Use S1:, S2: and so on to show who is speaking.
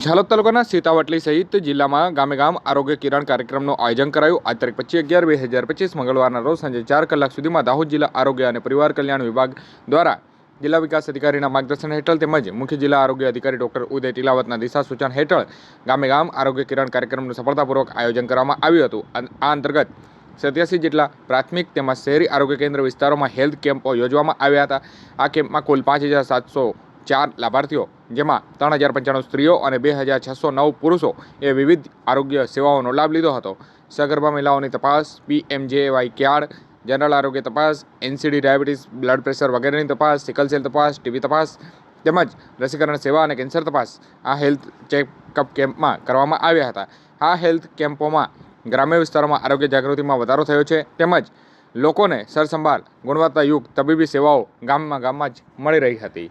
S1: ઝાલોદ તાલુકાના સીતાવટલી સહિત જિલ્લામાં ગામે ગામ આરોગ્ય કિરણ કાર્યક્રમનું આયોજન કરાયું। આજ તારીખ 25/11/2025 મંગળવારના રોજ સાંજે 4 કલાક સુધીમાં દાહોદ જિલ્લા આરોગ્ય અને પરિવાર કલ્યાણ વિભાગ દ્વારા જિલ્લા વિકાસ અધિકારીના માર્ગદર્શન હેઠળ તેમજ મુખ્ય જિલ્લા આરોગ્ય અધિકારી ડોક્ટર ઉદય ટીલાવતના દિશા સૂચન હેઠળ ગામે ગામ આરોગ્ય કિરણ કાર્યક્રમનું સફળતાપૂર્વક આયોજન કરવામાં આવ્યું હતું। આ અંતર્ગત 87 જેટલા પ્રાથમિક તેમજ શહેરી આરોગ્ય કેન્દ્ર વિસ્તારોમાં હેલ્થ કેમ્પો યોજવામાં આવ્યા હતા। આ કેમ્પમાં કુલ 5,704 લાભાર્થીઓ, જેમાં 3,095 સ્ત્રીઓ અને 2,609 પુરુષો એ વિવિધ આરોગ્ય સેવાઓનો લાભ લીધો હતો। સગર્ભા મહિલાઓની તપાસ, PMJAY કાર્ડ, જનરલ આરોગ્ય તપાસ, NCD ડાયાબિટીસ, બ્લડ પ્રેશર વગેરેની તપાસ, સિકલ સેલ તપાસ, ટીબી તપાસ તેમજ રસીકરણ સેવા અને કેન્સર તપાસ આ હેલ્થ ચેકઅપ કેમ્પમાં કરવામાં આવ્યા હતા। આ હેલ્થ કેમ્પોમાં ગ્રામ્ય વિસ્તારોમાં આરોગ્ય જાગૃતિમાં વધારો થયો છે તેમજ લોકોને સરસંભાળ ગુણવત્તાયુક્ત તબીબી સેવાઓ ગામમાં જ મળી રહી હતી।